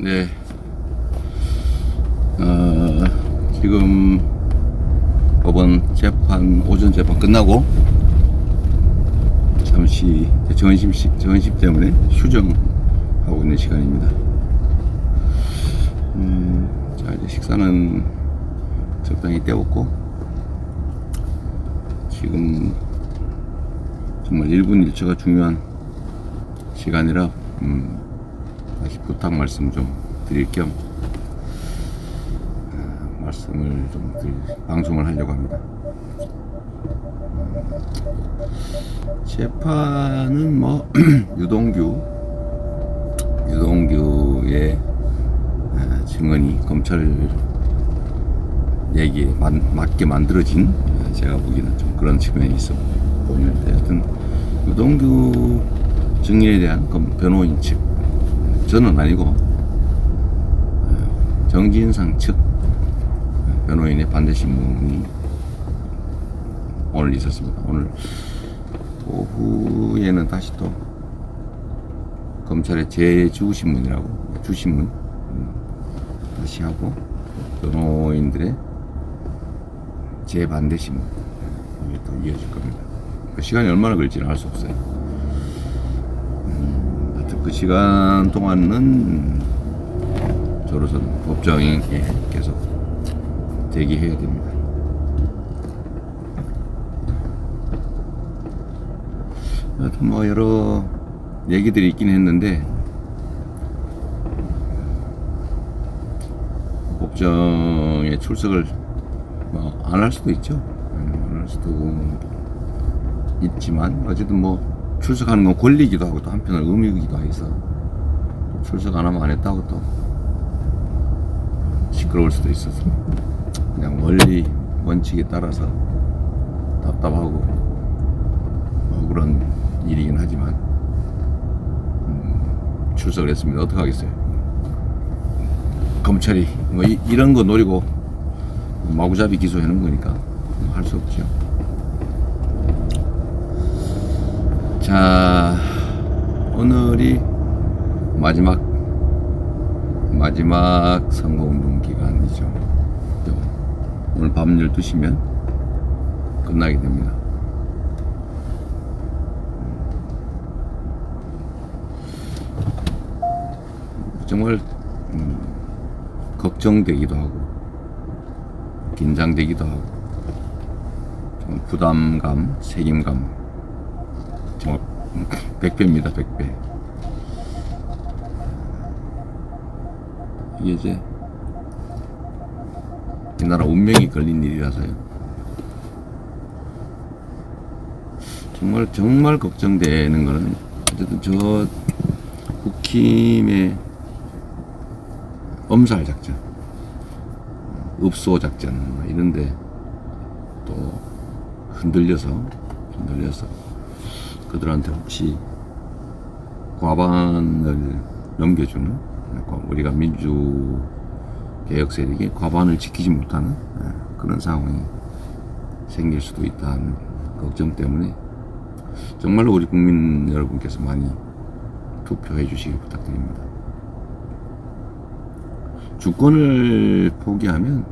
네, 지금 법원 재판, 오전 재판 끝나고 잠시 전심 때문에 휴정하고 있는 시간입니다. 자, 이제 식사는 적당히 때웠고, 지금 정말 1분 1초가 중요한 시간이라, 다시 부탁 말씀 좀 드릴 겸 말씀을 좀 방송을 하려고 합니다. 재판은 뭐 유동규의 증언이 검찰 얘기에 맞게 만들어진, 제가 보기에는 좀 그런 측면이 있어 보이는데, 하여튼 유동규 증인에 대한 변호인 측, 저는 아니고 정진상 측 변호인의 반대 신문이 오늘 있었습니다. 오늘 오후에는 다시 또 검찰의 제주신문이라고, 주신문 다시 하고, 변호인들의 제반대 신문, 이게 또 이어질 겁니다. 그 시간이 얼마나 걸릴지는 알 수 없어요. 하여튼 그 시간 동안은 저로서는 법정에 계속 대기해야 됩니다. 하여튼 뭐 여러 얘기들이 있긴 했는데, 법정에 출석을 뭐 안 할 수도 있죠. 안 할 수도 있지만, 어쨌든 뭐 출석하는 건 권리이기도 하고, 또 한편으로 의무이기도 해서 출석 안 하면 안 했다고 또 시끄러울 수도 있어서, 그냥 원칙에 따라서 답답하고 억울한 일이긴 하지만 출석을 했습니다. 어떡하겠어요. 검찰이 뭐 이런 거 노리고 마구잡이 기소하는 거니까 할 수 없죠. 자, 오늘이 마지막 선거운동 기간이죠. 오늘 밤 12시면 끝나게 됩니다. 정말 걱정되기도 하고 긴장되기도 하고, 정말 부담감, 책임감 정말 100배입니다. 100배. 이게 이제 이 나라 운명이 걸린 일이라서요. 정말 걱정되는 거는, 어쨌든 저 국힘의 엄살 작전, 읍소 작전 이런데 또 흔들려서 그들한테 혹시 과반을 넘겨주는, 우리가 민주개혁 세력이 과반을 지키지 못하는 그런 상황이 생길 수도 있다는 걱정 때문에 정말로 우리 국민 여러분께서 많이 투표해 주시기 부탁드립니다. 주권을 포기하면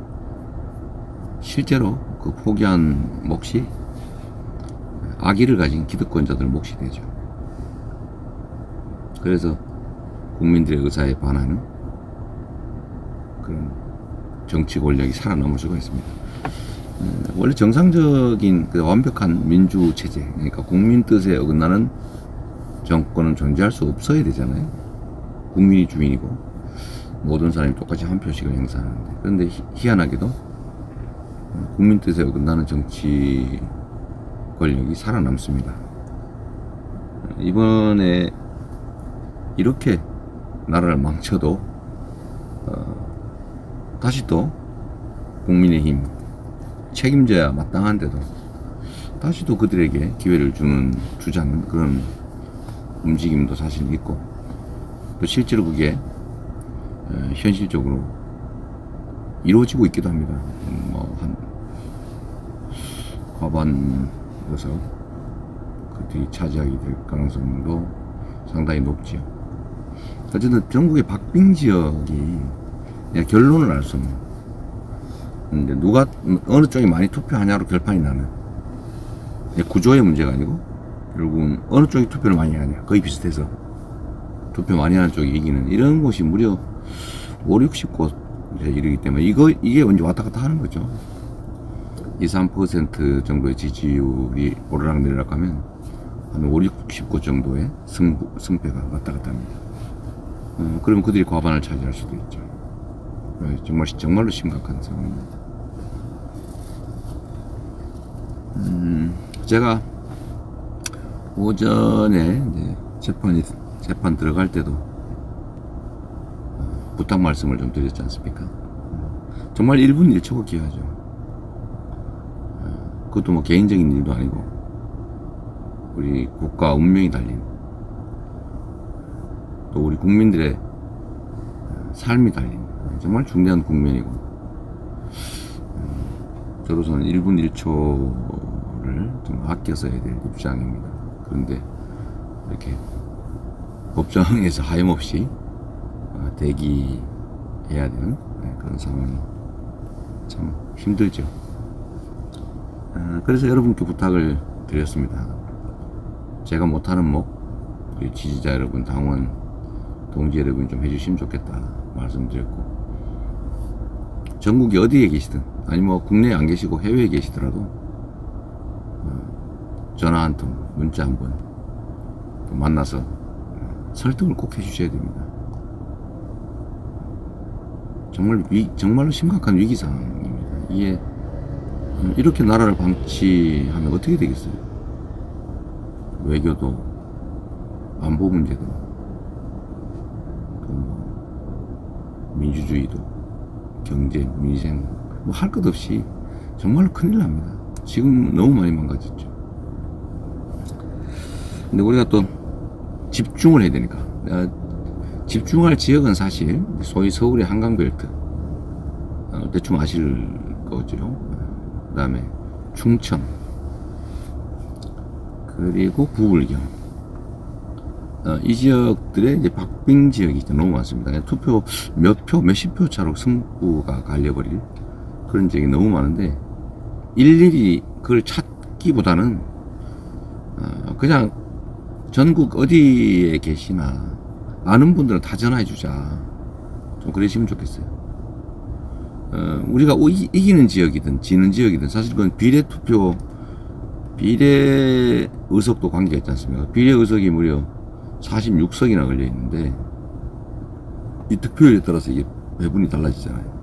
실제로 그 포기한 몫이 악의를 가진 기득권자들 몫이 되죠. 그래서 국민들의 의사에 반하는 그런 정치 권력이 살아남을 수가 있습니다. 원래 정상적인 그 완벽한 민주 체제, 그러니까 국민 뜻에 어긋나는 정권은 존재할 수 없어야 되잖아요. 국민이 주인이고 모든 사람이 똑같이 한 표씩을 행사하는데, 그런데 희한하게도 국민 뜻에 어긋나는 정치 권력이 살아남습니다. 이번에 이렇게 나라를 망쳐도 다시 또 국민의힘 책임져야 마땅한데도 다시 또 그들에게 기회를 주자는 그런 움직임도 사실 있고, 또 실제로 그게 현실적으로 이루어지고 있기도 합니다. 한 과반 의석 그들이 차지하게 될 가능성도 상당히 높지요. 어쨌든 전국의 박빙 지역이 그냥 결론을 알 수 없는. 근데 누가 어느 쪽이 많이 투표하냐로 결판이 나는. 구조의 문제가 아니고 결국은 어느 쪽이 투표를 많이 하냐 거의 비슷해서 투표 많이 하는 쪽이 이기는 이런 곳이 무려 5, 60곳 이르기 때문에 이게 언제 왔다 갔다 하는 거죠. 2, 3% 정도의 지지율이 오르락내리락 하면 한 5, 60곳 정도의 승패가 왔다 갔다 합니다. 그러면 그들이 과반을 차지할 수도 있죠. 정말로 심각한 상황입니다. 제가 오전에 이제 재판 들어갈 때도 부탁 말씀을 좀 드렸지 않습니까? 정말 1분 1초가 귀하죠. 그것도 뭐 개인적인 일도 아니고 우리 국가 운명이 달린 또 우리 국민들의 삶이 달린 정말 중대한 국면이고 저로서는 1분 1초를 좀 아껴 써야 될 입장입니다. 그런데 이렇게 법정에서 하염없이 대기해야 되는 그런 상황이 참 힘들죠. 그래서 여러분께 부탁을 드렸습니다. 제가 못하는 목 우리 지지자 여러분, 당원 동지 여러분 좀 해주시면 좋겠다 말씀드렸고, 전국이 어디에 계시든 아니 뭐 국내에 안 계시고 해외에 계시더라도 전화 한 통, 문자 한 번 만나서 설득을 꼭 해주셔야 됩니다. 정말로 심각한 위기 상황입니다. 이게 이렇게 나라를 방치하면 어떻게 되겠어요? 외교도, 안보 문제도, 또 민주주의도, 경제, 민생, 뭐 할 것 없이 정말로 큰일 납니다. 지금 너무 많이 망가졌죠. 근데 우리가 또 집중을 해야 되니까, 집중할 지역은 사실 소위 서울의 한강벨트, 대충 아실 거죠. 그 다음에 충청, 그리고 부울경, 이 지역들의 이제 박빙 지역이 너무 많습니다. 투표 몇십 표 차로 승부가 갈려버릴 그런 지역이 너무 많은데, 일일이 그걸 찾기보다는 그냥 전국 어디에 계시나 아는 분들은 다 전화해 주자, 좀 그러시면 좋겠어요. 우리가 이기는 지역이든 지는 지역이든 사실 그건 비례 의석도 관계가 있지 않습니까? 비례 의석이 무려 46석이나 걸려 있는데 이 득표율에 따라서 이게 배분이 달라지잖아요.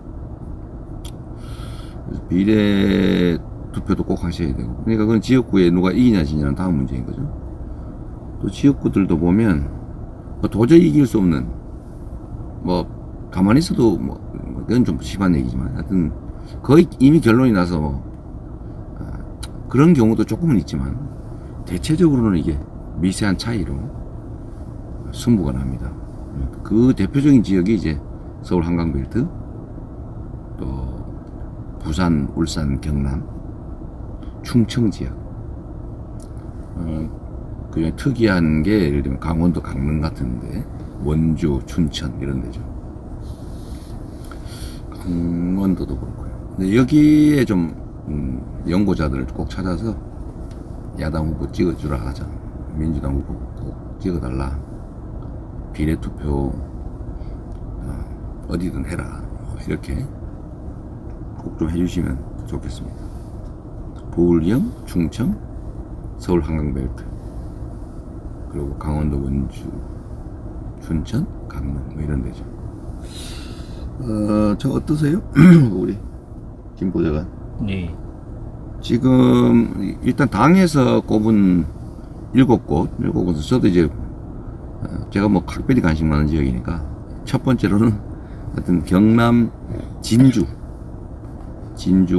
그래서 비례 투표도 꼭 하셔야 되고, 그러니까 그건 지역구에 누가 이기냐 지냐는 다음 문제인 거죠. 또 지역구들도 보면 뭐 도저히 이길 수 없는, 뭐 가만히 있어도 뭐 그건 좀 심한 얘기지만 하여튼 거의 이미 결론이 나서 그런 경우도 조금은 있지만 대체적으로는 이게 미세한 차이로 승부가 납니다. 그 대표적인 지역이 이제 서울 한강벨트, 또 부산, 울산, 경남, 충청 지역. 그 특이한 게 예를 들면 강원도 강릉 같은데, 원주, 춘천 이런 데죠. 강원도도 그렇고요. 근데 여기에 좀 연구자들을 꼭 찾아서 야당 후보 찍어주라 하자, 민주당 후보 꼭 찍어달라, 비례투표 어디든 해라, 이렇게 꼭 좀 해주시면 좋겠습니다. 부울경, 충청, 서울 한강벨트, 그리고 강원도, 원주, 춘천, 강릉 뭐 이런 데죠. 저 어떠세요? 우리 김 보좌관. 네. 지금 일단 당에서 꼽은 7곳에서 저도 이제 제가 뭐 각별히 관심 많은 지역이니까 첫 번째로는 하여튼 경남 진주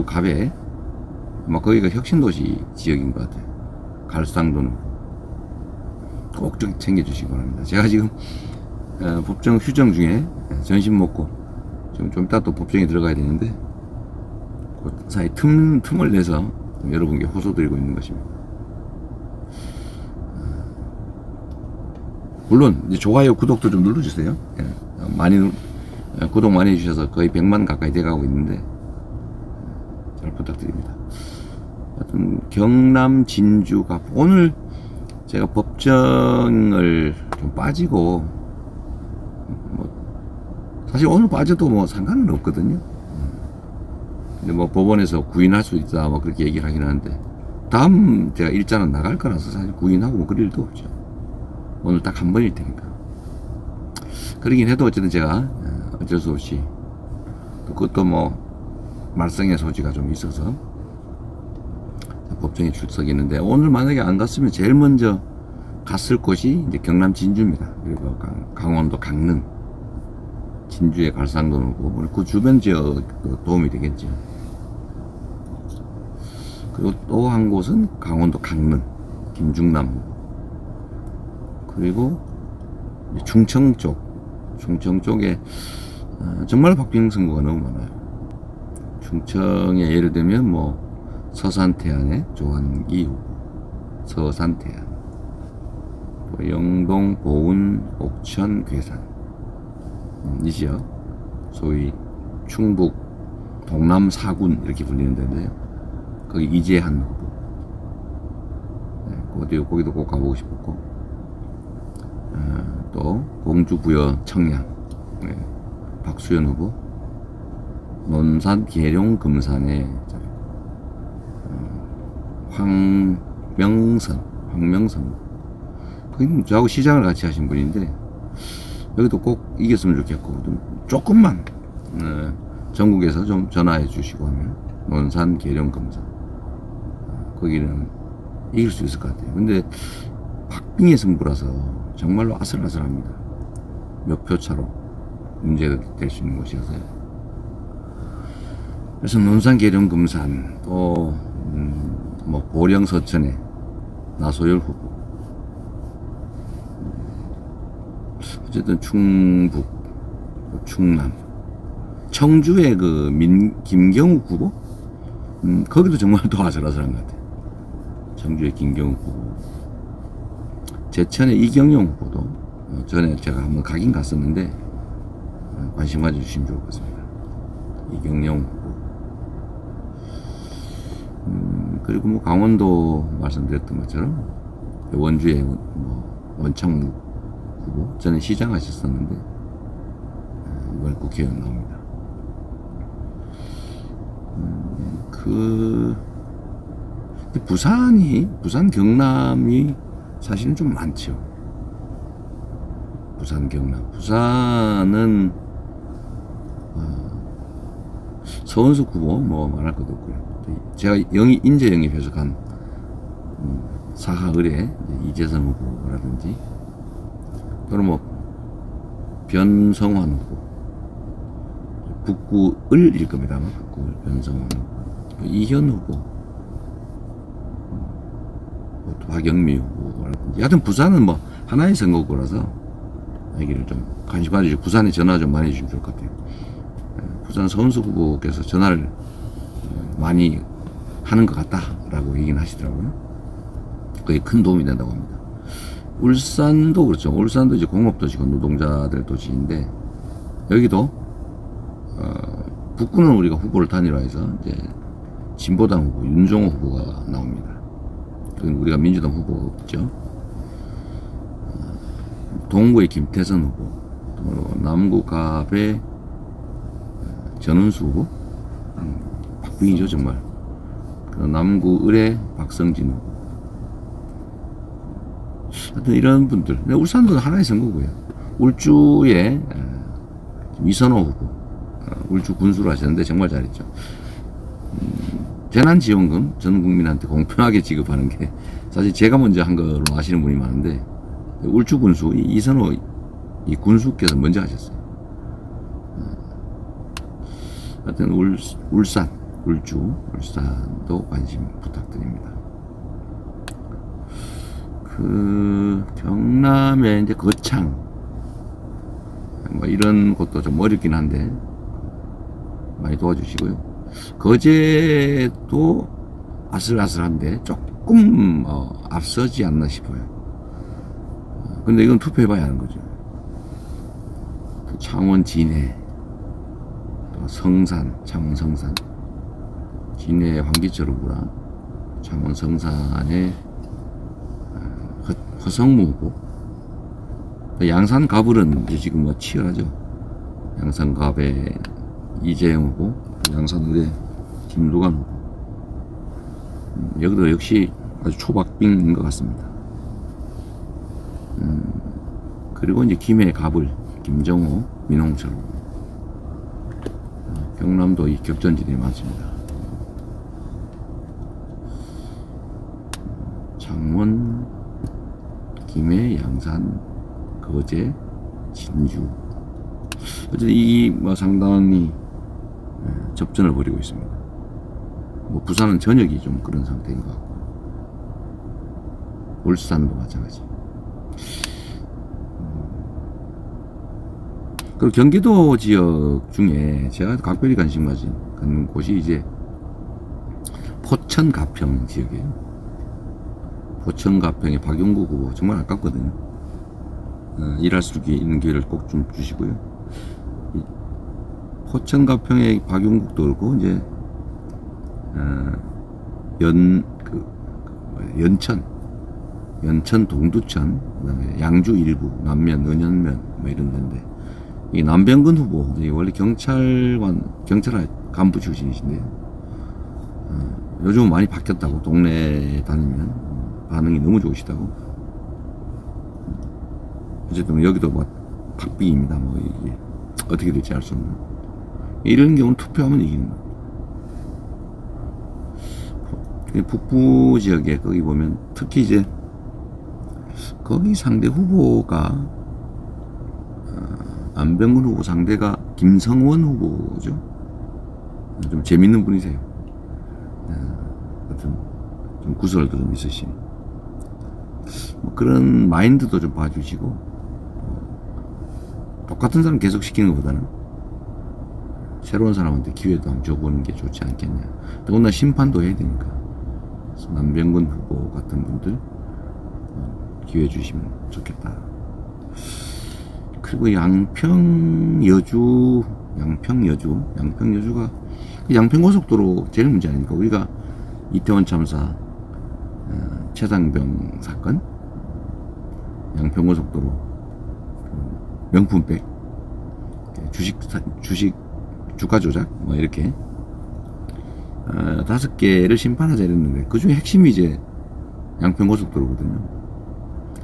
갑에, 뭐 거기가 혁신도시 지역인 것 같아요. 갈수당도는 꼭 좀 챙겨주시기 바랍니다. 제가 지금 법정 휴정 중에 전신 먹고 좀 이따 또 법정에 들어가야 되는데, 그 사이 틈을 내서 여러분께 호소드리고 있는 것입니다. 물론 이제 좋아요, 구독도 좀 눌러주세요. 예, 많이 구독 많이 해주셔서 거의 100만 가까이 돼가고 있는데 잘 부탁드립니다. 하여튼 경남 진주가 오늘 제가 법정을 좀 빠지고 뭐 사실 오늘 빠져도 뭐 상관은 없거든요. 근데 뭐 법원에서 구인할 수 있다 뭐 그렇게 얘기를 하긴 하는데 다음 제가 일자는 나갈 거라서 사실 구인하고 뭐 그럴 일도 없죠. 오늘 딱 한 번일 테니까. 그러긴 해도 어쨌든 제가 어쩔 수 없이 그것도 뭐 말썽의 소지가 좀 있어서 법정에 출석했는데 오늘 만약에 안 갔으면 제일 먼저 갔을 곳이 이제 경남 진주입니다. 그리고 강원도 강릉, 진주의 갈상도는 그 주변 지역 도움이 되겠죠. 그리고 또 한 곳은 강원도 강릉, 김중남, 그리고 충청 쪽에 정말 박빙 선거가 너무 많아요. 충청에 예를 들면 뭐 서산태안의 조한기 후보, 서산태안, 또 영동, 보은, 옥천, 괴산 이 지역 소위 충북 동남 4군 이렇게 불리는 데인데요. 거기 이재한 후보, 네, 거기도 꼭 가보고 싶었고, 또 공주 부여 청량, 네, 박수현 후보, 논산 계룡 금산의 황명선 거기는 저하고 시장을 같이 하신 분인데 여기도 꼭 이겼으면 좋겠고 조금만 전국에서 좀 전화해 주시고 하면 논산 계룡 금산 거기는 이길 수 있을 것 같아요. 근데 박빙의 승부라서 정말로 아슬아슬합니다. 몇 표 차로 문제가 될 수 있는 곳이어서요. 그래서 논산 계룡 금산 또 뭐 보령 서천의 나소열 후보, 어쨌든 충북, 충남, 청주의 그 김경욱 후보, 거기도 정말 더 아슬아슬한 것 같아요. 청주의 김경욱 후보, 제천의 이경용 후보도 전에 제가 한번 가긴 갔었는데 관심 가져주시면 좋을 것 같습니다. 이경용 후보. 그리고 뭐 강원도 말씀드렸던 것처럼 원주의 뭐 원창무 후보, 전에 시장 하셨었는데 이번에 국회의원 나옵니다. 부산 경남이 사실은 좀 많죠. 부산은 서원석 후보 뭐 말할 것도 없고요. 제가 인재 영입해서 간 사하 의뢰 이재선 후보라든지 또는 뭐 변성환 후보, 북구 을일 겁니다. 아마 북구 을 변성환 후보, 이현 후보, 또 박영미 후보라든지 하여튼 부산은 뭐 하나의 선거구라서 여기를 좀 관심 가지고 부산에 전화 좀 많이 해주시면 좋을 것 같아요. 부산 서은수 후보께서 전화를 많이 하는 것 같다라고 얘기는 하시더라고요. 그게 큰 도움이 된다고 합니다. 울산도 그렇죠. 울산도 이제 공업도시고 노동자들 도시인데 여기도 북구는 우리가 후보를 단일화해서 이제 진보당 후보 윤종호 후보가 나옵니다. 그건 우리가 민주당 후보가 없죠. 동구의 김태선 후보, 또 남구갑의 전은수 후보, 박빙이죠 정말. 남구 을의 박성진 후보. 하여튼 이런 분들. 울산도 하나의 선거고요. 울주의 이선호 후보, 울주 군수로 하셨는데 정말 잘했죠. 재난지원금 전 국민한테 공평하게 지급하는 게 사실 제가 먼저 한 걸로 아시는 분이 많은데 울주 군수 이선호 이 군수께서 먼저 하셨어요. 하여튼 울산, 울산도 관심 부탁드립니다. 경남에 이제 거창 뭐 이런 것도 좀 어렵긴 한데 많이 도와주시고요. 거제도 아슬아슬한데 조금 앞서지 않나 싶어요. 근데 이건 투표해봐야 하는 거죠. 창원 진해, 또 성산, 창원 성산, 진해 황기철 후보랑 창원 성산의 허성무 후보, 양산 갑을은 이제 지금 뭐 치열하죠. 양산 갑의 이재영 후보, 양산 의대 김두관 후보. 여기도 역시 아주 초박빙인 것 같습니다. 그리고 이제 김해 갑을 김정호, 민홍철 후보. 경남도 이 격전지들이 많습니다. 창원, 김해, 양산, 거제, 진주. 어쨌든 이 뭐 상당히 접전을 벌이고 있습니다. 뭐 부산은 전역이 좀 그런 상태인 것 같고, 울산도 마찬가지. 그리고 경기도 지역 중에 제가 각별히 관심 갖는 곳이 이제 포천 가평 지역이에요. 포천 가평의 박용국 후보 정말 아깝거든요. 일할 수 있는 기회를 꼭 좀 주시고요. 포천 가평의 박용국도 그렇고 이제 연천 동두천, 그다음에 양주 일부, 남면, 은현면 뭐 이런 데인데, 이 남병근 후보, 원래 경찰 간부 출신이신데요. 요즘 많이 바뀌었다고, 동네 다니면 반응이 너무 좋으시다고. 어쨌든 여기도 뭐 박빙입니다. 뭐 이게 어떻게 될지 알 수 없는. 이런 경우는 투표하면 이기는 거예요. 북부 지역에 거기 보면 특히 이제 거기 상대 후보가 안병근 후보 상대가 김성원 후보죠. 좀 재밌는 분이세요. 하여튼 좀 구설도 좀 있으신 뭐 그런 마인드도 좀 봐주시고, 똑같은 사람 계속 시키는 것보다는 새로운 사람한테 기회도 한번 줘보는 게 좋지 않겠냐. 더군다나 심판도 해야 되니까. 그래서 남병근 후보 같은 분들 기회 주시면 좋겠다. 그리고 양평 여주가 양평고속도로 제일 문제 아닙니까? 우리가 이태원 참사, 최상병 사건, 양평고속도로 명품백, 주가 조작, 뭐 이렇게 5개를 심판하자 이랬는데, 그 중에 핵심이 이제 양평고속도로거든요.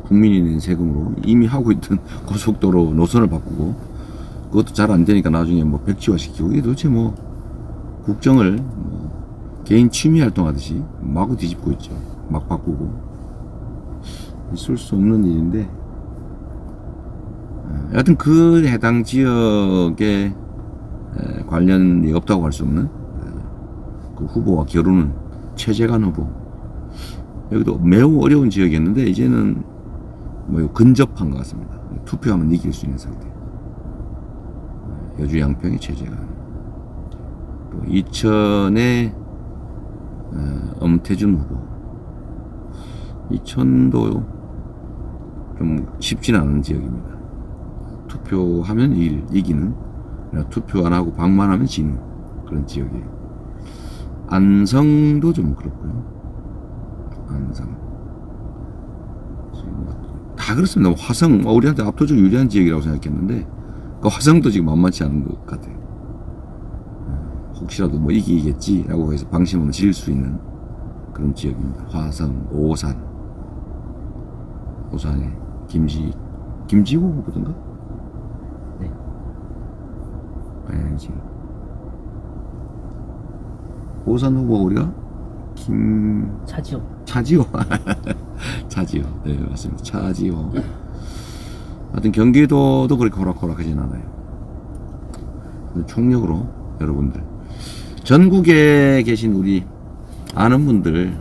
국민이 낸 세금으로 이미 하고 있던 고속도로 노선을 바꾸고, 그것도 잘 안 되니까 나중에 뭐 백지화 시키고, 이게 도대체 뭐 국정을 뭐 개인 취미 활동하듯이 마구 뒤집고 있죠. 막 바꾸고. 있을 수 없는 일인데, 여하튼 그 해당 지역에 관련이 없다고 할 수 없는 그 후보와 겨루는 최재관 후보. 여기도 매우 어려운 지역이었는데 이제는 뭐 근접한 것 같습니다. 투표하면 이길 수 있는 상태. 여주 양평의 최재관, 또 이천의 엄태준 후보. 이천도 좀 쉽지는 않은 지역입니다. 투표하면 이기는, 투표 안 하고 방만 하면 지는 그런 지역이에요. 안성도 좀 그렇고요. 안성. 다 그렇습니다. 화성, 우리한테 압도적으로 유리한 지역이라고 생각했는데, 그 화성도 지금 만만치 않은 것 같아요. 혹시라도 뭐 이기겠지라고 해서 방심하면 질 수 있는 그런 지역입니다. 화성, 오산에 김지호 후보던가? 네. 아니지. 오산 후보 우리가 차지호. 차지호. 네, 맞습니다. 차지호. 하여튼 경기도도 그렇게 호락호락하진 않아요. 총력으로 여러분들, 전국에 계신 우리 아는 분들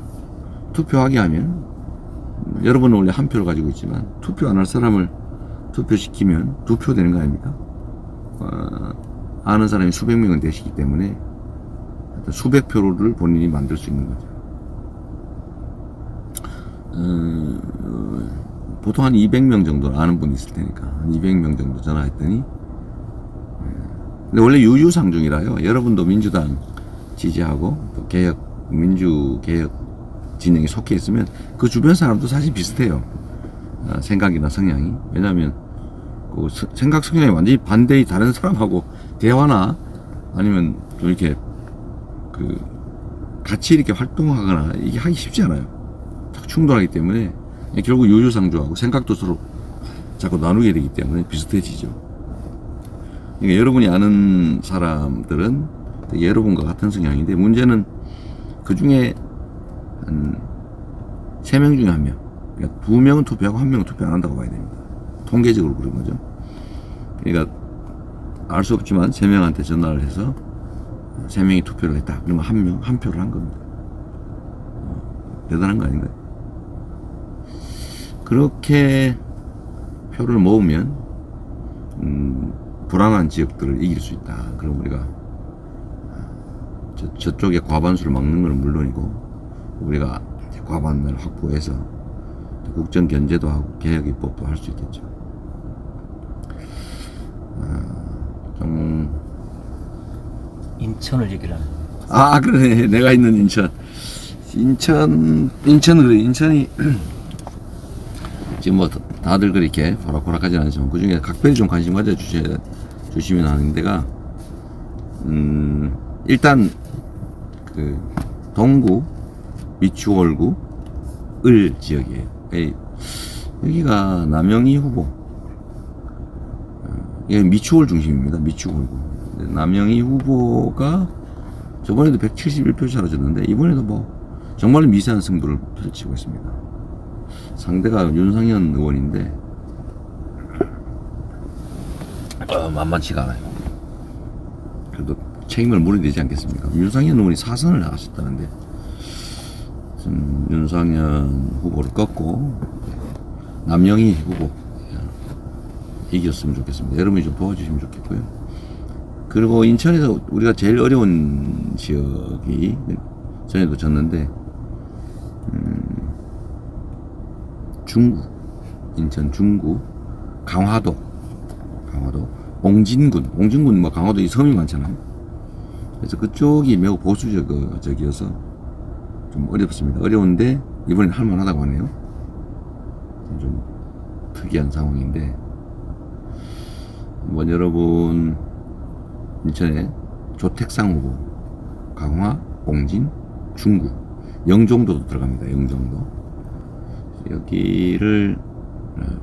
투표하게 하면, 여러분은 원래 한 표를 가지고 있지만 투표 안 할 사람을 투표시키면 2표 되는 거 아닙니까? 아는 사람이 수백 명은 되시기 때문에 수백 표를 본인이 만들 수 있는 거죠. 보통 한 200명 정도 아는 분이 있을 테니까 한 200명 정도 전화했더니 근데 원래 유유상종이라요. 여러분도 민주당 지지하고 또 민주개혁 진영에 속해 있으면 그 주변 사람도 사실 비슷해요. 생각이나 성향이. 왜냐하면 그 생각 성향이 완전히 반대의 다른 사람하고 대화나 아니면 좀 이렇게 그 같이 이렇게 활동하거나 이게 하기 쉽지 않아요. 자꾸 충돌하기 때문에 결국 유유상종하고 생각도 서로 자꾸 나누게 되기 때문에 비슷해지죠. 그러니까 여러분이 아는 사람들은 여러분과 같은 성향인데 문제는 그 중에 한 3명 중에 1명, 그러니까 2명은 투표하고 1명은 투표 안 한다고 봐야 됩니다. 통계적으로 그런 거죠. 그러니까 알 수 없지만 3명한테 전화를 해서 3명이 투표를 했다. 그러면 1명, 한 표를 한 겁니다. 대단한 거 아닌가요? 그렇게 표를 모으면 불안한 지역들을 이길 수 있다. 그럼 우리가 저쪽에 과반수를 막는 건 물론이고 우리가 과반을 확보해서 국정 견제도 하고 개혁 입법도 할 수 있겠죠. 좀 인천을 얘기를 하는 거예요. 그러네. 내가 있는 인천 그래. 인천이 지금 뭐 다들 그렇게 호락호락하진 않지만 그 중에 각별히 좀 관심 가져 주시면 하는 데가 일단 그 동구, 미추홀구, 을 지역이에요. 여기가 남영희 후보, 이게 미추홀 중심입니다. 미추홀구. 남영희 후보가 저번에도 171표 차로 졌는데 이번에도 뭐 정말 미세한 승부를 펼치고 있습니다. 상대가 윤상현 의원인데 만만치가 않아요. 그래도 책임을 물어야 되지 않겠습니까? 윤상현 의원이 사선을 하셨다는데 윤상현 후보를 꺾고 남영희 후보 이겼으면 좋겠습니다. 여러분이 좀 도와주시면 좋겠고요. 그리고 인천에서 우리가 제일 어려운 지역이 전에도 졌는데 중구, 인천 중구, 강화도, 옹진군 뭐 강화도 이 섬이 많잖아요. 그래서 그쪽이 매우 보수적이어서 좀 어렵습니다. 어려운데 이번엔 할만하다고 하네요. 좀 특이한 상황인데 뭐 여러분 인천에 조택상 후보, 강화, 옹진, 중구, 영종도도 들어갑니다. 영종도. 여기를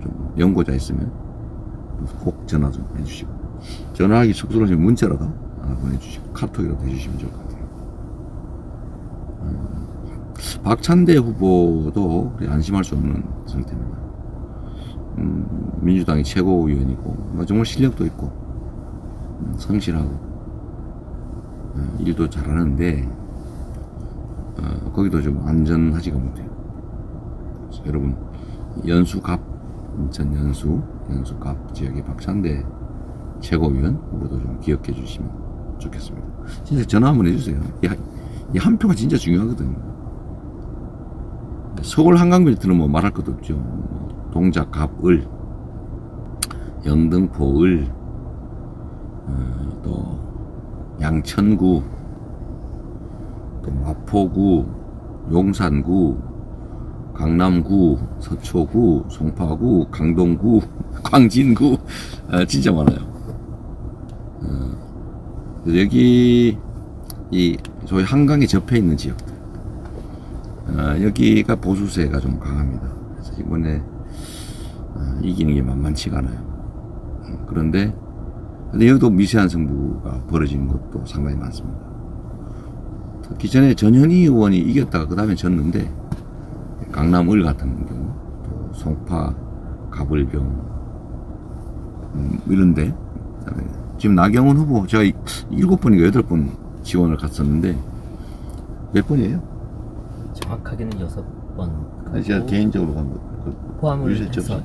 좀 연고자 있으면 꼭 전화 좀 해주시고 전화하기 쑥스러우시면 문자라도 하나 보내주시고 카톡이라도 해주시면 좋을 것 같아요. 박찬대 후보도 안심할 수 없는 상태입니다. 민주당의 최고위원이고 정말 실력도 있고 성실하고 일도 잘하는데 거기도 좀 안전하지가 못해요. 그래서 여러분 연수갑, 인천 연수갑 지역의 박찬대 최고위원 후보도 좀 기억해 주시면 좋겠습니다. 진짜 전화 한번 해주세요. 이 한 표가 진짜 중요하거든요. 서울 한강벨트는 뭐 말할 것도 없죠. 동작, 갑, 을, 영등포, 을, 또 양천구, 또 마포구, 용산구, 강남구, 서초구, 송파구, 강동구, 광진구, 진짜 많아요. 여기 저희 한강에 접해 있는 지역들, 여기가 보수세가 좀 강합니다. 그래서 이번에 이기는 게 만만치가 않아요. 그런데 여기도 미세한 승부가 벌어지는 것도 상당히 많습니다. 특히 전에 전현희 의원이 이겼다가 그 다음에 졌는데 강남 을 같은 경우, 또 송파, 가불병 이런데 지금 나경원 후보 제가 7번인가 8번 지원을 갔었는데 몇 번이에요? 정확하게는 6번. 제가 개인적으로 간 거 포함을 해서 7번?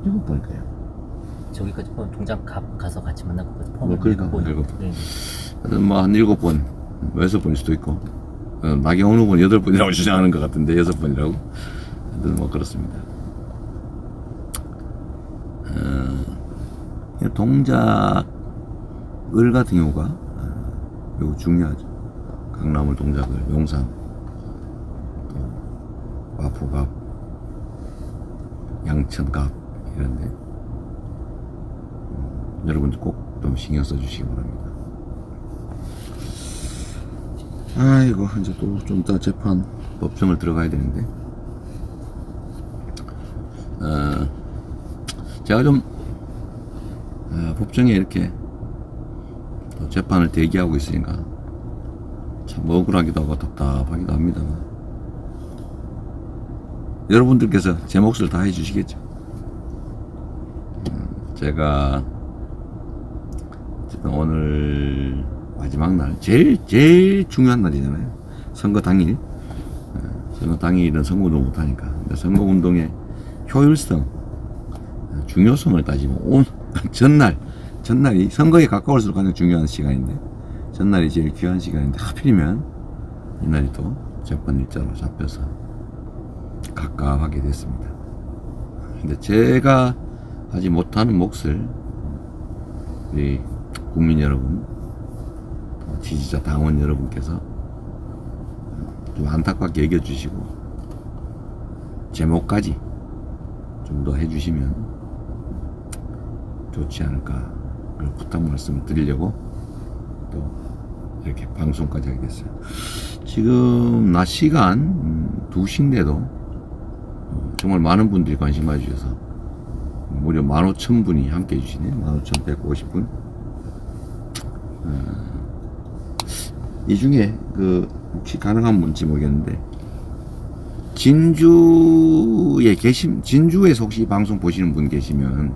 7번일까요? 저기까지 포함 동작 가서 같이 만난 것까지 포함을 그러니까 7번. 하여튼 뭐 한 7번, 6번일 수도 있고 나경원 후보는 8번이라고 주장하는 것 같은데 6번이라고 하여튼 뭐 그렇습니다. 동작을 같은 경우가 매우 중요하죠. 강나물 동작을 용산, 또 마포갑, 양천갑 이런데 여러분들 꼭 좀 신경 써주시기 바랍니다. 아이고 이제 또 좀 이따 재판 법정을 들어가야 되는데 제가 좀 법정에 이렇게 또 재판을 대기하고 있으니까 참 억울하기도 하고 답답하기도 합니다만 여러분들께서 제 몫을 다 해주시겠죠. 제가 오늘 마지막 날 제일 중요한 날이잖아요. 선거 당일. 선거 당일은 선거운동 못하니까. 근데 선거운동의 효율성, 중요성을 따지면 전날이 선거에 가까울수록 가장 중요한 시간인데 전날이 제일 귀한 시간인데 하필이면 이날이 또 재판 일자로 잡혀서 갑갑하게 됐습니다. 근데 제가 하지 못하는 몫을 우리 국민 여러분, 지지자 당원 여러분께서 좀 안타깝게 여겨주시고 제목까지 좀 더 해주시면 좋지 않을까 그런 부탁 말씀을 드리려고 또 이렇게 방송까지 하게 됐어요. 지금 낮 시간 2시인데도 정말 많은 분들이 관심 가져주셔서 무려 15,000분이 함께 해주시네요. 15,150분. 이 중에 혹시 가능한 분인지 모르겠는데 진주에서 혹시 방송 보시는 분 계시면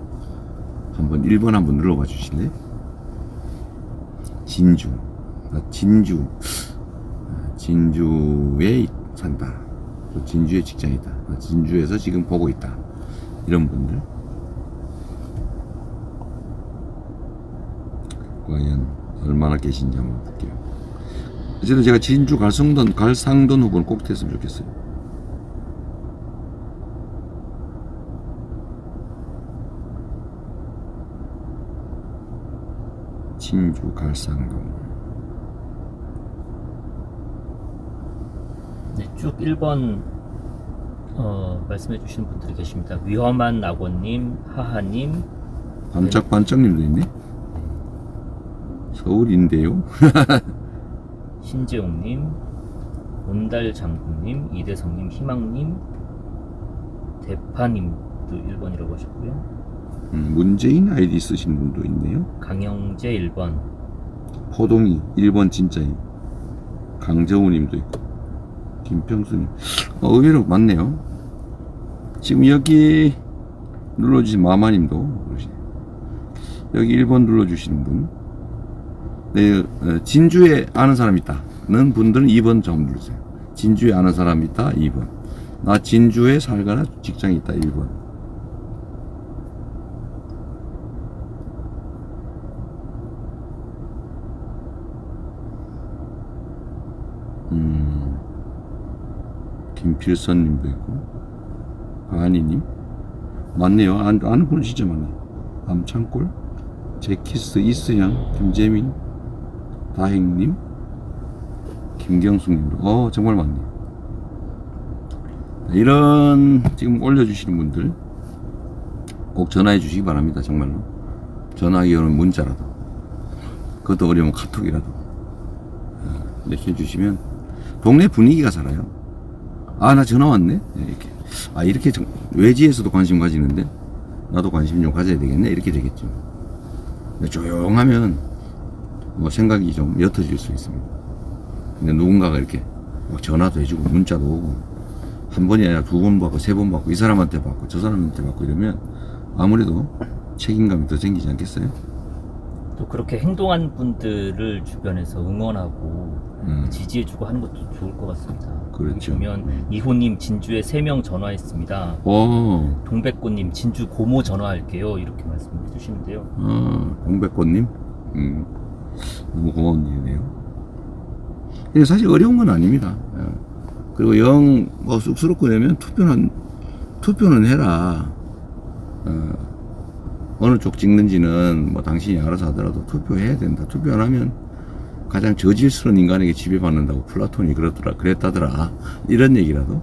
한번 1번 한번 눌러봐 주실래요? 진주에 산다. 또 진주에 직장이다. 진주에서 지금 보고 있다. 이런 분들 과연 얼마나 계신지 한번 볼게요. 어쨌든 제가 진주 갈상돈 후보는 꼭 됐으면 좋겠어요. 진주 갈상동. 네, 쭉 1번 말씀해 주신 분들이 계십니다. 위험한 낙원님, 하하님, 반짝반짝님도 있네. 서울인데요. 신재웅님, 온달 장군님, 이대성님, 희망님, 대파님도 1번이라고 하셨고요. 문재인 아이디 쓰신 분도 있네요. 강영재 1번, 포동이 1번 진짜임. 강정우님도 있고 김평수님. 의외로 많네요. 지금 여기 눌러주신 마마님도 그러시네. 여기 1번 눌러주시는 분. 네, 진주에 아는 사람 있다는 분들은 2번 좀 누르세요. 진주에 아는 사람 있다 2번. 나 진주에 살거나 직장이 있다 1번. 김필선님도 있고 아니님 맞네요. 아는 분은 진짜 많네요. 암창골, 제키스, 이스양, 김재민, 다행님, 김경숙님도 정말 많네요. 이런 지금 올려주시는 분들 꼭 전화해 주시기 바랍니다. 정말로 전화하기 어려운 문자라도, 그것도 어려우면 카톡이라도 이렇게 해주시면 동네 분위기가 살아요. 나 전화 왔네. 이렇게 이렇게 외지에서도 관심 가지는데 나도 관심 좀 가져야 되겠네. 이렇게 되겠죠. 조용하면 생각이 좀 옅어질 수 있습니다. 근데 누군가가 이렇게 전화도 해주고 문자도 오고 한 번이 아니라 2번 받고 3번 받고 이 사람한테 받고 저 사람한테 받고 이러면 아무래도 책임감이 더 생기지 않겠어요? 또 그렇게 행동한 분들을 주변에서 응원하고 지지해주고 하는 것도 좋을 것 같습니다. 그렇죠. 여기 보면 이호님 진주에 3명 전화했습니다. 동백꽃님 진주 고모 전화할게요. 이렇게 말씀해 주시는데요. 동백꽃님 너무 고마운 일이네요. 근데 사실 어려운 건 아닙니다. 그리고 쑥스럽고 되면 투표는 해라. 어느 쪽 찍는지는 뭐 당신이 알아서 하더라도 투표해야 된다. 투표 안 하면 가장 저질스러운 인간에게 지배받는다고 플라톤이 그랬다더라. 이런 얘기라도.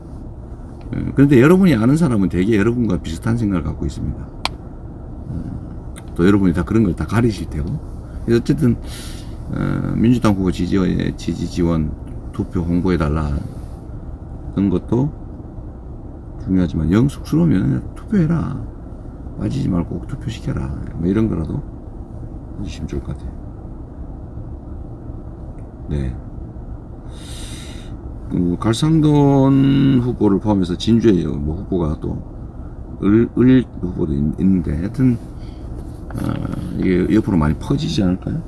그런데 여러분이 아는 사람은 대개 여러분과 비슷한 생각을 갖고 있습니다. 또 여러분이 다 그런 걸 다 가리실 테고. 그래서 어쨌든 민주당 후보 지지 지원 투표 홍보해달라 그런 것도 중요하지만 영 쑥스러우면 투표해라. 빠지지 말고 꼭 투표시켜라. 뭐 이런 거라도 해주시면 좋을 것 같아요. 네. 갈상돈 후보를 포함해서 진주에 뭐 후보가 또 을 후보도 있는데 하여튼 이게 옆으로 많이 퍼지지 않을까요?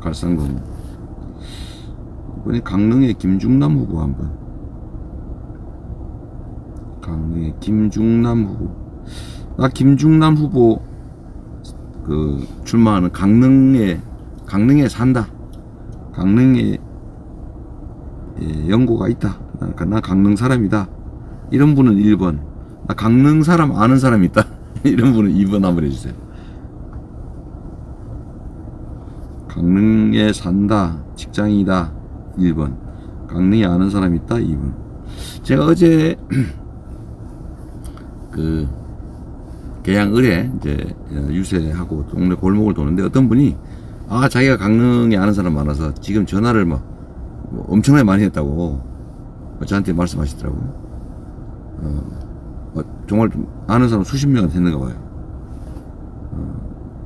갈상돈. 이번에 강릉의 김중남 후보 한번. 강릉의 김중남 후보. 김중남 후보 출마하는 강릉에 산다. 강릉에 연고가 있다. 그러니까 나 강릉 사람이다. 이런 분은 1번. 나 강릉 사람 아는 사람이 있다. 이런 분은 2번 한번 해주세요. 강릉에 산다. 직장이다. 1번. 강릉에 아는 사람이 있다. 2번. 제가 어제 계양 을에 이제 유세하고 동네 골목을 도는데 어떤 분이 자기가 강릉에 아는 사람 많아서 지금 전화를 뭐 엄청나게 많이 했다고 저한테 말씀하시더라고요. 정말 좀 아는 사람 수십 명한테 했는가 봐요.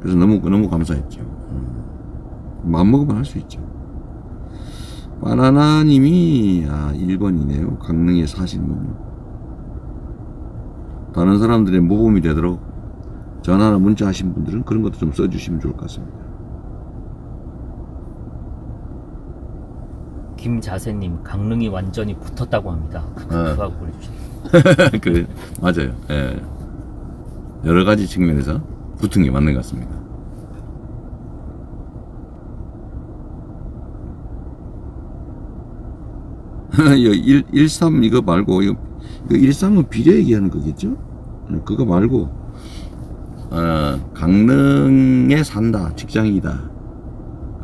그래서 너무 감사했죠. 마음먹으면 할 수 있죠. 바나나님이 1번이네요. 강릉에 사시는 분요. 다른 사람들의 모범이 되도록 전화나 문자 하신 분들은 그런 것도 좀 써주시면 좋을 것 같습니다. 김자세님, 강릉이 완전히 붙었다고 합니다. 하고 보내주시네요. 그래, 맞아요. 예. 여러 가지 측면에서 붙은 게 맞는 것 같습니다. 이거 13 이거 말고 이거 13은 비례 얘기하는 거겠죠? 그거 말고 강릉에 산다, 직장이다,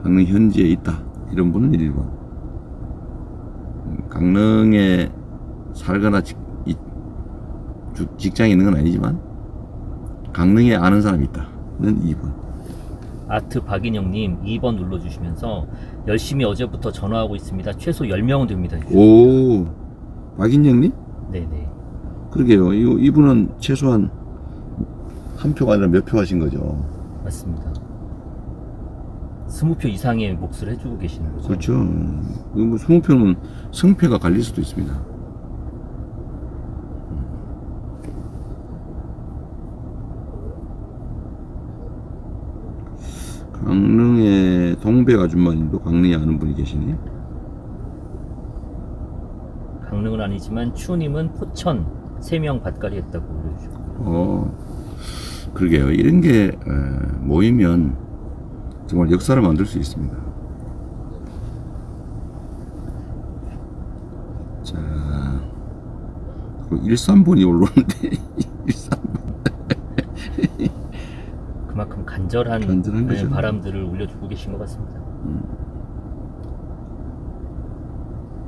강릉 현지에 있다 이런 분은 1번. 강릉에 살거나 직장이 있는 건 아니지만 강릉에 아는 사람이 있다는 2번. 아트 박인영님 2번 눌러주시면서 열심히 어제부터 전화하고 있습니다. 최소 10명은 됩니다. 오, 박인영님? 네네. 그러게요. 이분은 최소한 한 표가 아니라 몇 표 하신 거죠? 맞습니다. 20표 이상의 몫을 해주고 계시는 거죠. 그렇죠. 뭐 20표는 승패가 갈릴 수도 있습니다. 강릉의 동백 아줌마님도 강릉에 아는 분이 계시네. 강릉은 아니지만 추우님은 포천 3명 밭갈이 했다고 올려주셨고. 그러게요. 이런 게 모이면 정말 역사를 만들 수 있습니다. 자, 13번이 올라오는데 13번. 그만큼 간절한 거죠. 바람들을 올려주고 계신 것 같습니다.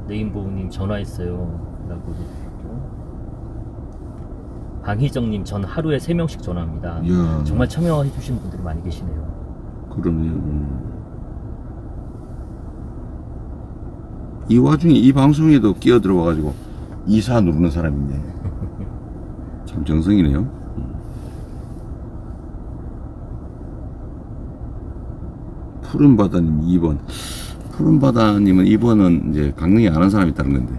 네임보우님 전화했어요 라고 해주셨고, 방희정님 전 하루에 3명씩 전화합니다. 이야. 정말 참여해 주시는 분들이 많이 계시네요. 그러네요. 이 와중에 이 방송에도 끼어 들어와가지고 이사 누르는 사람이 있네. 참 정성이네요. 푸른바다님 2번. 푸른바다님은 2번은 이제 강릉에 아는 사람이 있다는 건데,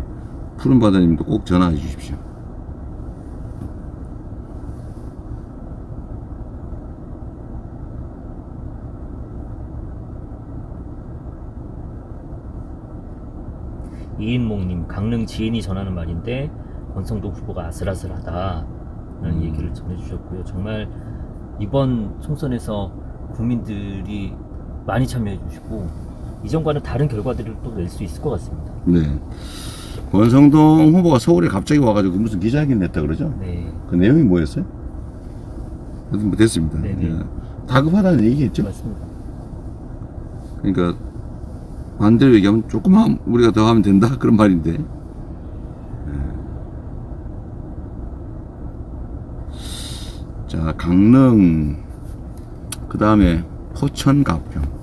푸른바다님도 꼭 전화해 주십시오. 이인몽님, 강릉 지인이 전하는 말인데 권성동 후보가 아슬아슬하다는 얘기를 전해주셨고요. 정말 이번 총선에서 국민들이 많이 참여해 주시고 이전과는 다른 결과들을 또 낼 수 있을 것 같습니다. 네. 권성동 후보가 서울에 갑자기 와가지고 무슨 기자회견 냈다 그러죠? 네. 그 내용이 뭐였어요? 뭐 됐습니다. 네네. 예. 다급하다는 얘기겠죠. 맞습니다. 그러니까 반대로 얘기하면 조금만 우리가 더 하면 된다 그런 말인데. 자, 강릉, 그 다음에 포천가평.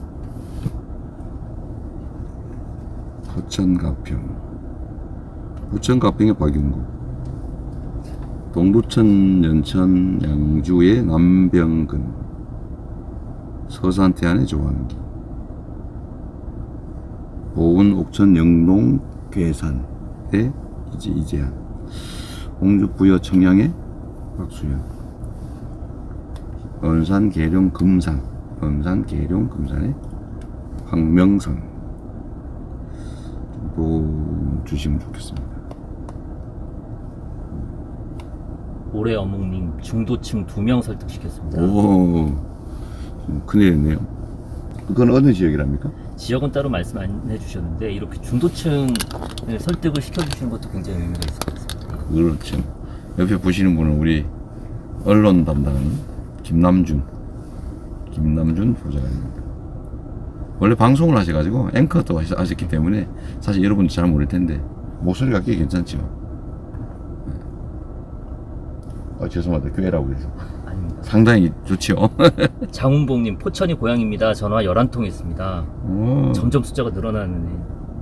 포천가평의 박윤구. 동두천, 연천, 양주의 남병근. 서산태안의 조항기. 보은, 옥천, 영동, 괴산의 이재한. 홍주, 부여, 청양의 박수현. 언산, 계룡, 금산. 금산의 황명선. 정도 주시면 좋겠습니다. 올해 어묵님 중도층 2명 설득시켰습니다. 오, 큰일이네요. 그건 어느 지역이랍니까? 지역은 따로 말씀 안 해주셨는데 이렇게 중도층을 설득을 시켜주시는 것도 굉장히 의미가 있을 것 같습니다. 그렇죠. 옆에 보시는 분은 우리 언론 담당하는 김남준 보좌관입니다. 원래 방송을 하셔가지고 앵커도 하셨기 때문에 사실 여러분도 잘 모를 텐데 목소리가 꽤 괜찮죠. 죄송합니다. 교회라고 그래서 아닙니다. 상당히 좋지요. 장훈봉님 포천이 고향입니다. 전화 11통 했습니다. 점점 숫자가 늘어나는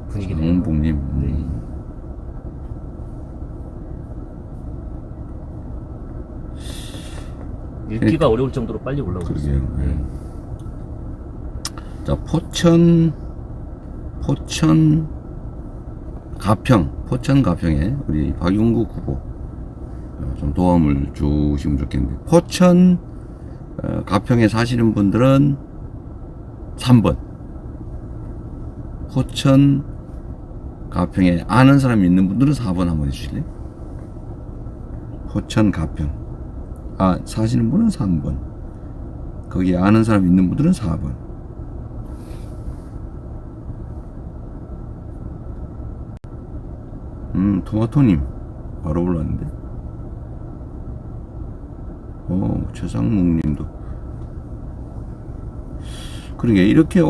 분위기네요. 장훈봉님. 네. 읽기가 어려울 정도로 빨리 올라오고 있어요. 그러게요. 네. 자, 포천 가평에 우리 박윤구 후보 좀 도움을 주시면 좋겠는데, 포천 가평에 사시는 분들은 3번. 포천 가평에 아는 사람이 있는 분들은 4번 한번 해주실래요? 포천 가평 사시는 분은 3번. 거기에 아는 사람 있는 분들은 4번. 토마토님 바로 올랐는데. 최상묵님도. 그러게 이렇게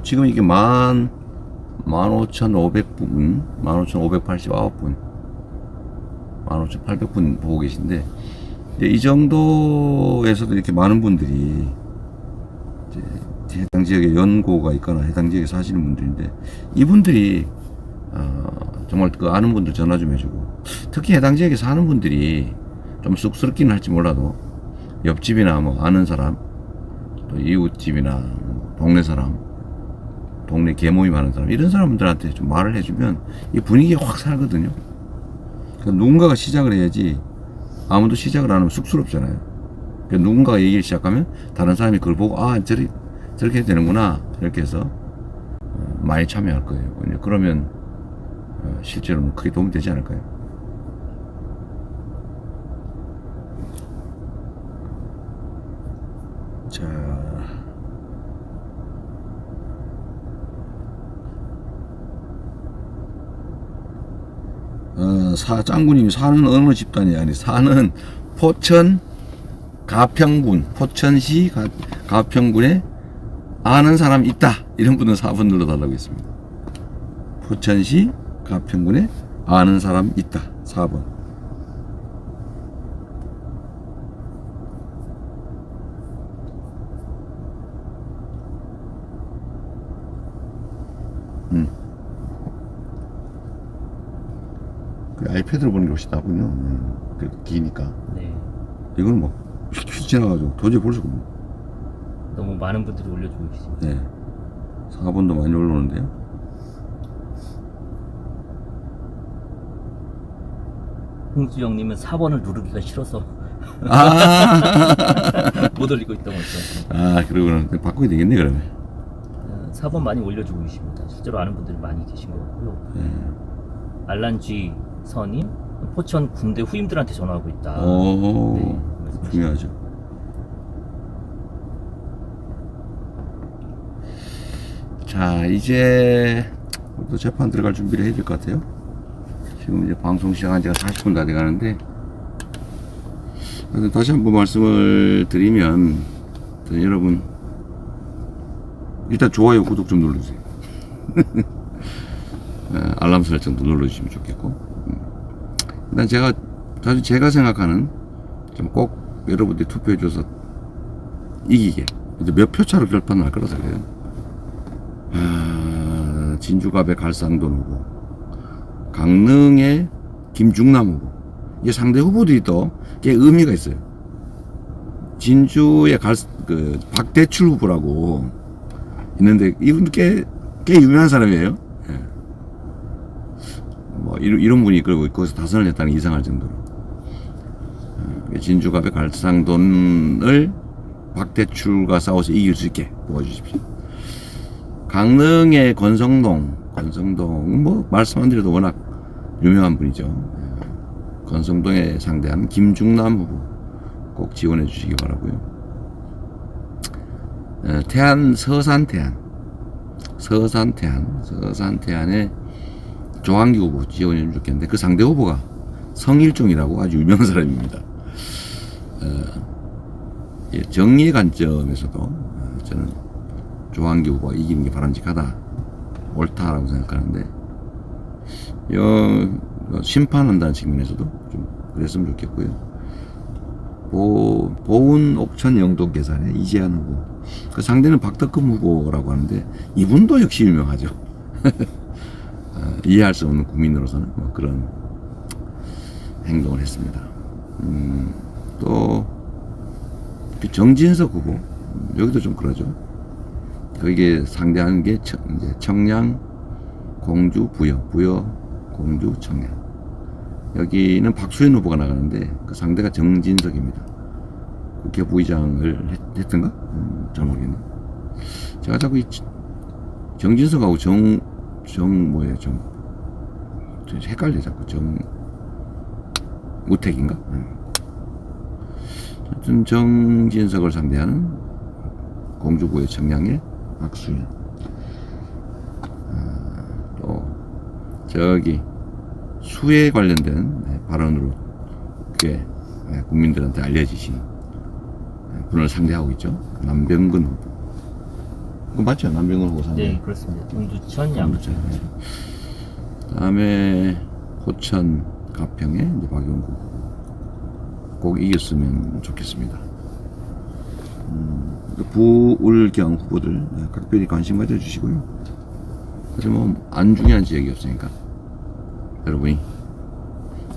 지금 이게 15,500분, 15,589분, 15,800분 보고 계신데, 이제 이 정도에서도 이렇게 많은 분들이 이제 해당 지역에 연고가 있거나 해당 지역에 사시는 분들인데, 이분들이 정말 그 아는 분들 전화 좀 해주고, 특히 해당 지역에 사는 분들이 좀 쑥스럽기는 할지 몰라도 옆집이나 뭐 아는 사람, 또 이웃집이나 동네 사람, 동네 계모임 하는 사람, 이런 사람들한테 좀 말을 해주면 이 분위기가 확 살거든요. 그러니까 누군가가 시작을 해야지, 아무도 시작을 안 하면 쑥스럽잖아요. 그러니까 누군가가 얘기를 시작하면 다른 사람이 그걸 보고 저렇게 해야 되는구나, 이렇게 해서 많이 참여할 거예요. 그러면 실제로는 크게 도움이 되지 않을까요? 자, 짱구님이 사는 어느 집단이 아니, 사는 포천 가평군, 포천시 가평군에 아는 사람 있다, 이런 분은 4번 눌러달라고 했습니다. 포천시 가평군에 아는 사람 있다, 4번. 그 아이패드로 보는 게 훨씬 낫군요. 그 기니까. 네. 이거는 뭐 휙 지나가지고 도저히 볼 수가 없네. 너무 많은 분들이 올려주고 계십니다. 네. 4번도 많이 올라오는데요. 홍수영님은 4번을 누르기가 싫어서 못 올리고 있던 거죠. 그러고는 바꾸게 되겠네, 그러면. 4번 많이 올려주고 계십니다. 실제로 아는 분들이 많이 계신 것 같고요. 네. 알란쥐 선임 포천 군대 후임들한테 전화하고 있다. 오, 말씀하시죠. 중요하죠. 자, 이제 또 재판 들어갈 준비를 해야 될 것 같아요. 지금 이제 방송 시작한 지가 40분 다 돼가는데, 다시 한번 말씀을 드리면, 여러분, 일단 좋아요, 구독 좀 눌러주세요. 알람 설정도 눌러주시면 좋겠고. 일단 제가 생각하는, 좀 꼭 여러분들이 투표해줘서 이기게. 이제 몇 표 차로 결판날 거라서 그래요. 진주갑의 갈상돈 후보, 강릉의 김중남 후보. 이게 상대 후보들이 또 꽤 의미가 있어요. 진주의 박대출 후보라고 있는데 이분 꽤 유명한 사람이에요. 예. 뭐 이런 분이 그리고 거기서 다선을 했다는 게 이상할 정도로. 진주갑의 갈상돈을 박대출과 싸워서 이길 수 있게 도와주십시오. 강릉의 권성동 뭐 말씀 안 드려도 워낙 유명한 분이죠. 권성동에 상대하는 김중남 후보 꼭 지원해 주시기 바라고요. 서산태안의 조항기 후보 지원해 주면 좋겠는데 그 상대 후보가 성일종이라고 아주 유명한 사람입니다. 정리의 관점에서도 저는 조항기 후보가 이기는 게 바람직하다, 옳다라고 생각하는데, 심판한다는 측면에서도 좀 그랬으면 좋겠고요. 보은 옥천 영동 계산의 이재한 후보, 그 상대는 박덕흠 후보라고 하는데 이분도 역시 유명하죠. 이해할 수 없는 국민으로서는 뭐 그런 행동을 했습니다. 또 정진석 후보, 여기도 좀 그러죠. 거기에 상대하는 게 이제 청량, 공주, 부여, 공주, 청량. 여기는 박수현 후보가 나가는데 그 상대가 정진석입니다. 국회 부의장을 했던가? 잘 모르겠네. 제가 자꾸 정진석하고 헷갈려 자꾸. 무택인가? 하여튼 정진석을 상대하는 공주부의 청량의 박수현. 또 저기 수에 관련된 발언으로 꽤 국민들한테 알려지신 분을 상대하고 있죠. 남병근 후보. 그거 맞죠? 남병근 후보 상대. 네, 그렇습니다. 동두천 양주. 다음에 포천 가평의 이제 박용구 꼭 이겼으면 좋겠습니다. 부울경 후보들 각별히 관심 가져주시고요. 사실 뭐 안 중요한 지역이 없으니까 여러분이,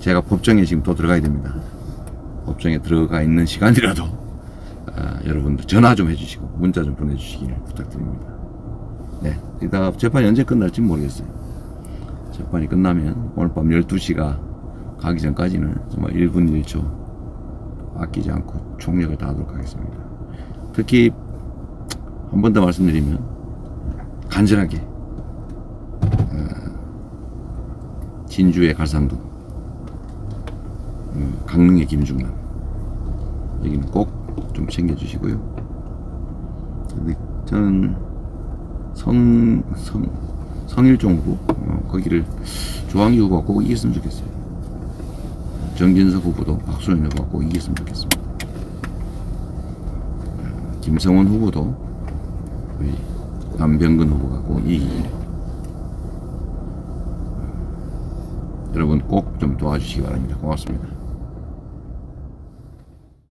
제가 법정에 지금 또 들어가야 됩니다. 법정에 들어가 있는 시간이라도 여러분들 전화 좀 해주시고 문자 좀 보내주시길 부탁드립니다. 네, 일단 재판이 언제 끝날지 모르겠어요. 재판이 끝나면 오늘 밤 12시가 가기 전까지는 정말 1분 1초 아끼지 않고 총력을 다하도록 하겠습니다. 특히 한 번 더 말씀드리면 간절하게 진주의 갈상돈, 강릉의 김중남, 여기는 꼭 좀 챙겨주시고요. 저는 성일종 후보, 거기를 조항기 후보가 꼭 이겼으면 좋겠어요. 정진석 후보도 박수현 후보가 꼭 이겼으면 좋겠습니다. 김성원 후보도 남병근 후보가 꼭 이기길, 여러분 꼭 좀 도와주시기 바랍니다. 고맙습니다.